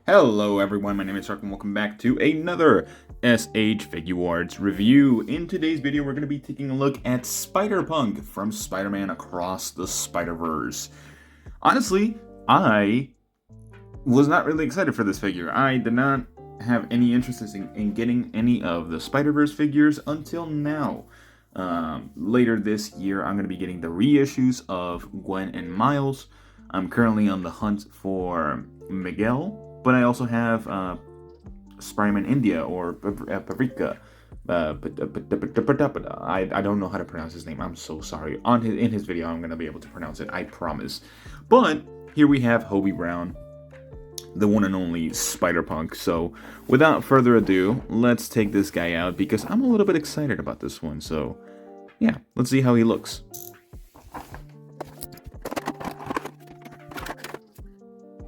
Hello everyone, my name is Shark and welcome back to another SH Figuarts review. In today's video, we're going to be taking a look at Spider-Punk from Spider-Man Across the Spider-Verse. Honestly, I was not really excited for this figure. I did not have any interest in getting any of the Spider-Verse figures until now. Later this year, I'm going to be getting the reissues of Gwen and Miles. I'm currently on the hunt for Miguel. But I also have Spider-Man India or Paprika. I don't know how to pronounce his name. I'm so sorry. In his video, I'm going to be able to pronounce it. I promise. But here we have Hobie Brown, the one and only Spider-Punk. So without further ado, let's take this guy out because I'm a little bit excited about this one. So yeah, let's see how he looks.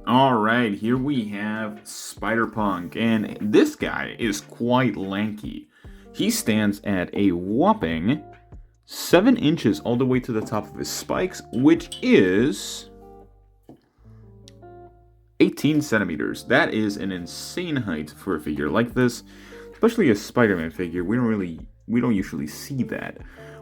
Alright, here we have Spider-Punk, and this guy is quite lanky. He stands at a whopping 7 inches all the way to the top of his spikes, which is 18 centimeters. That is an insane height for a figure like this, especially a Spider-Man figure. We don't usually see that.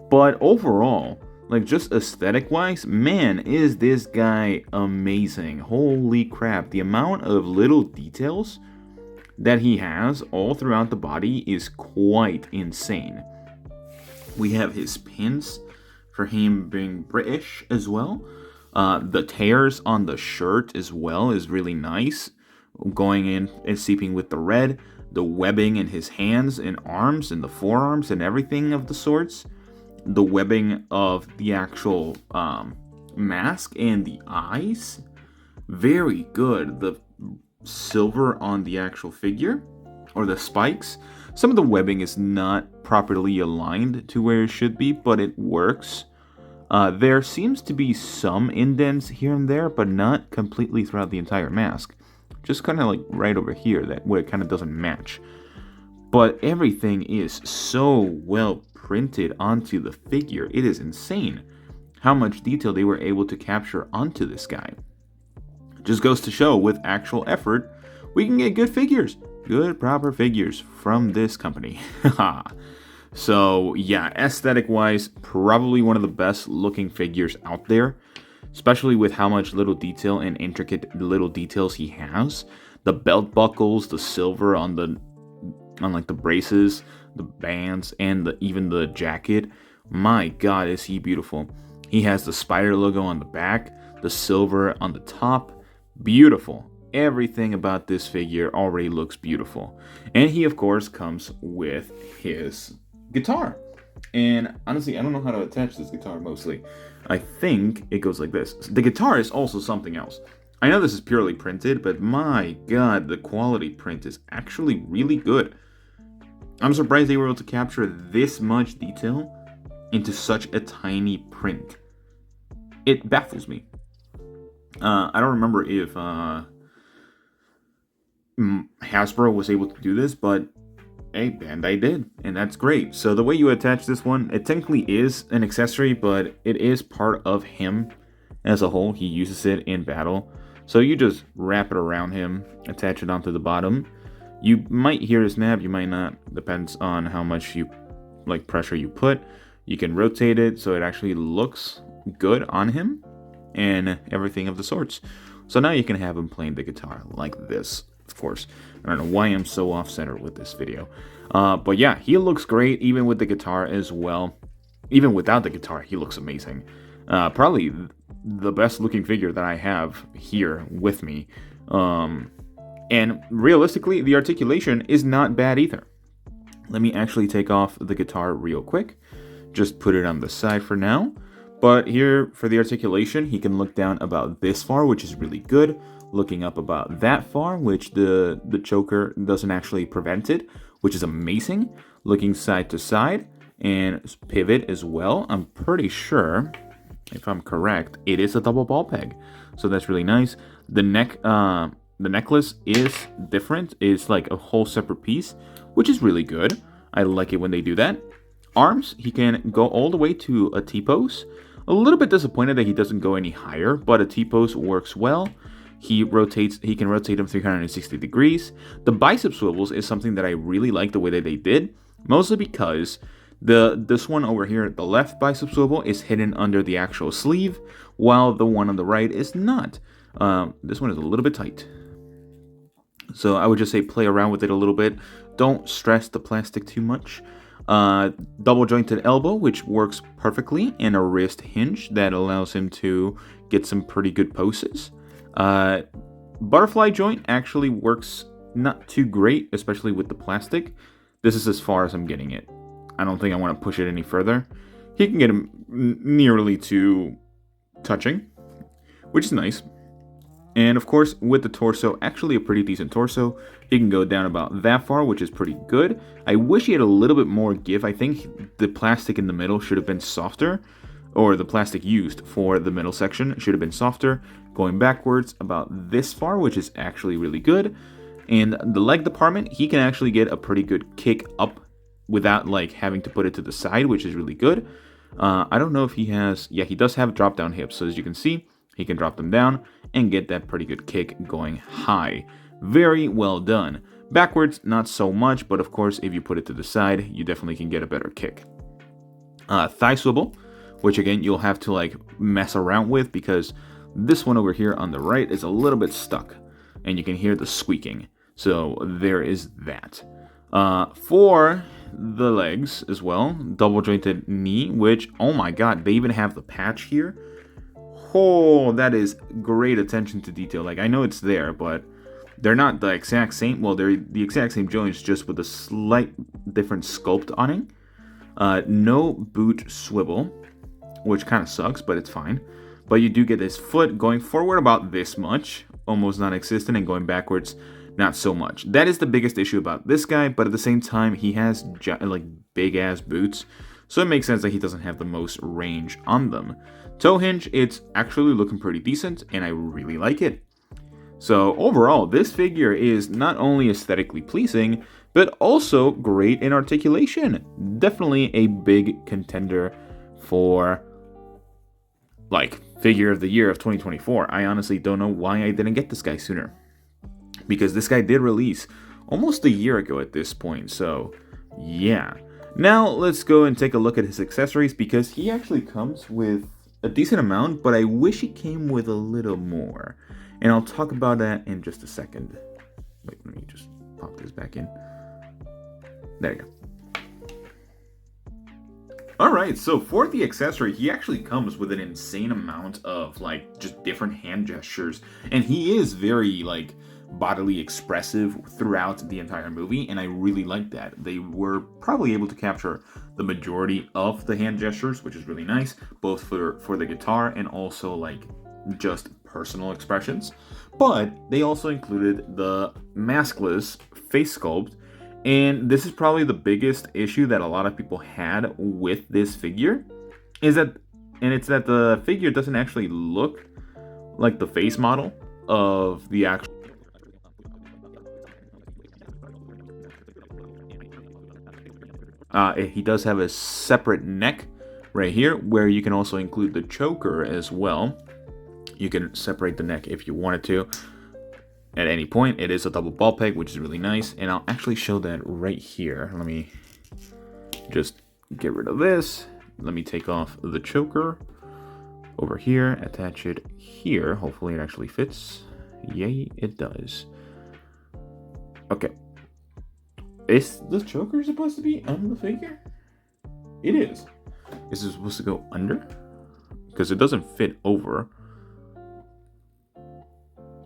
But overall, like, just aesthetic-wise, man, is this guy amazing. Holy crap. The amount of little details that he has all throughout the body is quite insane. We have his pins for him being British as well. The tears on the shirt as well is really nice, going in and seeping with the red. The webbing in his hands and arms and the forearms and everything of the sorts. The webbing of the actual mask and the eyes, very good. The silver on the actual figure, or the spikes. Some of the webbing is not properly aligned to where it should be, but it works. There seems to be some indents here and there, but not completely throughout the entire mask. Just kind of like right over here, that where it kind of doesn't match. But everything is so well printed onto the figure. It is insane how much detail they were able to capture onto this guy. Just goes to show, with actual effort, we can get good figures. Good, proper figures from this company. So, yeah, aesthetic-wise, probably one of the best looking figures out there. Especially with how much little detail and intricate little details he has. The belt buckles, the silver on like the braces, the bands, and even the jacket. My god, is he beautiful. He has the spider logo on the back, the silver on the top. Beautiful. Everything about this figure already looks beautiful. And he, of course, comes with his guitar. And honestly, I don't know how to attach this guitar mostly. I think it goes like this. The guitar is also something else. I know this is purely printed, but my god, the quality print is actually really good. I'm surprised they were able to capture this much detail into such a tiny print. It baffles me. I don't remember if Hasbro was able to do this, but hey, Bandai did, and that's great. So the way you attach this one, it technically is an accessory, but it is part of him as a whole. He uses it in battle. So you just wrap it around him, attach it onto the bottom. You might hear a snap, you might not. Depends on how much pressure you put. You can rotate it so it actually looks good on him and everything of the sorts. So now you can have him playing the guitar like this, of course. I don't know why I'm so off-center with this video. But yeah, he looks great even with the guitar as well. Even without the guitar, he looks amazing. Probably the best looking figure that I have here with me. And realistically, the articulation is not bad either. Let me actually take off the guitar real quick. Just put it on the side for now. But here, for the articulation, he can look down about this far, which is really good. Looking up about that far, which the choker doesn't actually prevent it, which is amazing. Looking side to side and pivot as well. I'm pretty sure, if I'm correct, it is a double ball peg. So that's really nice. The necklace is different. It's like a whole separate piece, which is really good. I like it when they do that. Arms, he can go all the way to a T-pose. A little bit disappointed that he doesn't go any higher, but a T-pose works well. He can rotate him 360 degrees. The bicep swivels is something that I really like the way that they did, mostly because this one over here, the left bicep swivel, is hidden under the actual sleeve, while the one on the right is not. This one is a little bit tight. So I would just say play around with it a little bit. Don't stress the plastic too much. Double jointed elbow, which works perfectly, and a wrist hinge that allows him to get some pretty good poses. Butterfly joint actually works not too great, especially with the plastic. This is as far as I'm getting it. I don't think I want to push it any further. He can get him nearly to touching, which is nice. And of course, with the torso, actually a pretty decent torso. He can go down about that far, which is pretty good. I wish he had a little bit more give. I think the plastic in the middle should have been softer, or the plastic used for the middle section should have been softer. Going backwards about this far, which is actually really good. And the leg department, he can actually get a pretty good kick up without like having to put it to the side, which is really good. I don't know if he has, yeah, he does have drop down hips. So as you can see, he can drop them down and get that pretty good kick going high. Very well done. Backwards, not so much, but of course, if you put it to the side, you definitely can get a better kick. Thigh swivel, which again, you'll have to like mess around with because this one over here on the right is a little bit stuck and you can hear the squeaking. So there is that. For the legs as well, double jointed knee, which, oh my god, they even have the patch here. Oh, that is great attention to detail. Like, I know it's there, but they're not the exact same. Well, they're the exact same joints, just with a slight different sculpt on it. No boot swivel, which kind of sucks, but it's fine. But you do get this foot going forward about this much, almost non-existent, and going backwards not so much. That is the biggest issue about this guy, but at the same time, he has like big-ass boots, so it makes sense that he doesn't have the most range on them. Toe hinge, it's actually looking pretty decent, and I really like it. So overall, this figure is not only aesthetically pleasing, but also great in articulation. Definitely a big contender for, like, figure of the year of 2024. I honestly don't know why I didn't get this guy sooner, because this guy did release almost a year ago at this point, so yeah. Now let's go and take a look at his accessories, because he actually comes with a decent amount, but I wish he came with a little more. And I'll talk about that in just a second. Wait, let me just pop this back in. There you go. Alright, so for the accessory, he actually comes with an insane amount of, like, just different hand gestures. And he is very, like, bodily expressive throughout the entire movie, and I really like that. They were probably able to capture the majority of the hand gestures, which is really nice, both for the guitar and also, like, just personal expressions. But they also included the maskless face sculpt, and this is probably the biggest issue that a lot of people had with this figure, it's that the figure doesn't actually look like the face model of the actual he does have a separate neck right here, where you can also include the choker as well. You can separate the neck if you wanted to at any point. It is a double ball peg, which is really nice, and I'll actually show that right here. Let me just get rid of this. Let me take off the choker over here, attach it here. Hopefully it actually fits. Yay, it does. Okay. Is the choker supposed to be on the figure? It is. Is it supposed to go under? Because it doesn't fit over.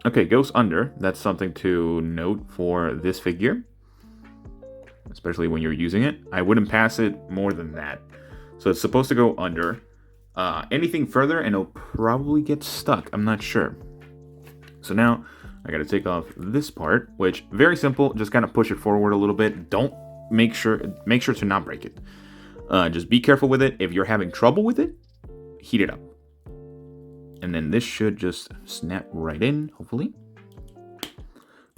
Okay, goes under. That's something to note for this figure, especially when you're using it. I wouldn't pass it more than that. So it's supposed to go under. Anything further and it'll probably get stuck. I'm not sure. So now I gotta take off this part, which very simple. Just kind of push it forward a little bit. Don't make sure to not break it. Just be careful with it. If you're having trouble with it, heat it up. And then this should just snap right in, hopefully.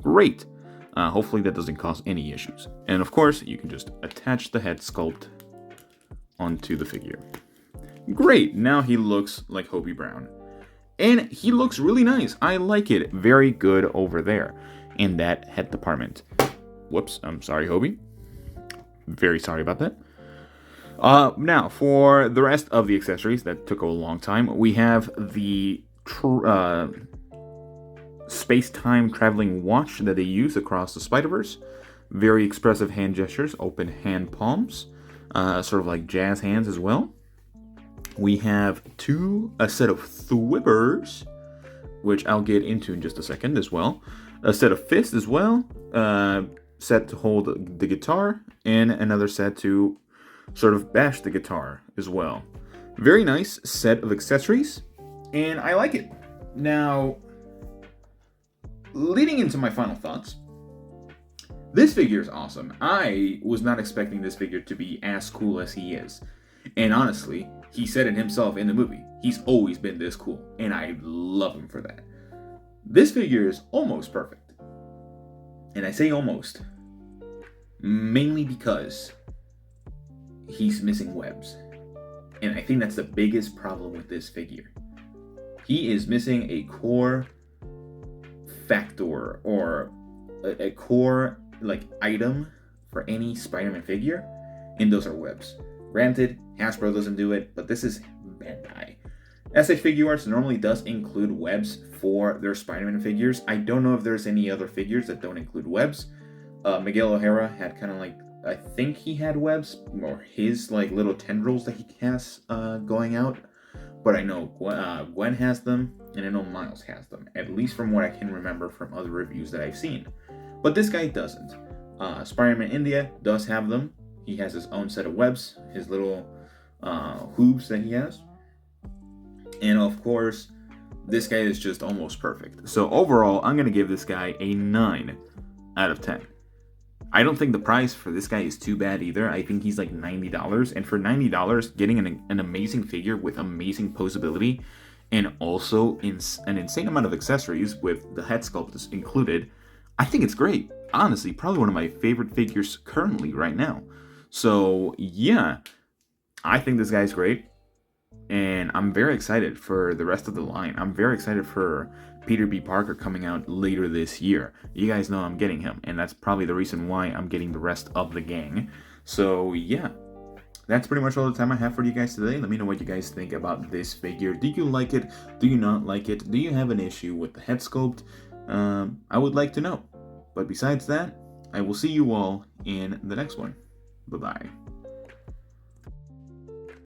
Great. Hopefully that doesn't cause any issues. And of course, you can just attach the head sculpt onto the figure. Great. Now he looks like Hobie Brown. And he looks really nice. I like it. Very good over there in that head department. Whoops, I'm sorry, Hobie. Very sorry about that. Now, for the rest of the accessories, that took a long time, we have the space-time traveling watch that they use across the Spider-Verse. Very expressive hand gestures, open hand palms, sort of like jazz hands as well. We have a set of thwibbers, which I'll get into in just a second as well. A set of fists as well, set to hold the guitar, and another set to sort of bash the guitar as well. Very nice set of accessories, and I like it. Now, leading into my final thoughts, this figure is awesome. I was not expecting this figure to be as cool as he is. And honestly, he said it himself in the movie. He's always been this cool, and I love him for that. This figure is almost perfect. And I say almost, mainly because he's missing webs. And I think that's the biggest problem with this figure. He is missing a core factor or a core item for any Spider-Man figure, and those are webs. Granted, Hasbro doesn't do it, but this is Bandai. SH Figuarts normally does include webs for their Spider-Man figures. I don't know if there's any other figures that don't include webs. Miguel O'Hara had kind of I think he had webs, or his little tendrils that he has going out. But I know Gwen has them, and I know Miles has them, at least from what I can remember from other reviews that I've seen. But this guy doesn't. Spider-Man India does have them. He has his own set of webs, his little hooves that he has. And of course, this guy is just almost perfect. So overall, I'm going to give this guy a 9 out of 10. I don't think the price for this guy is too bad either. I think he's like $90. And for $90, getting an amazing figure with amazing posability and also an insane amount of accessories with the head sculpt included, I think it's great. Honestly, probably one of my favorite figures currently right now. So yeah, I think this guy's great. And I'm very excited for the rest of the line. I'm very excited for Peter B. Parker coming out later this year. You guys know I'm getting him, and that's probably the reason why I'm getting the rest of the gang. So yeah, that's pretty much all the time I have for you guys today. Let me know what you guys think about this figure. Do you like it? Do you not like it? Do you have an issue with the head sculpt? I would like to know. But besides that, I will see you all in the next one. Bye-bye.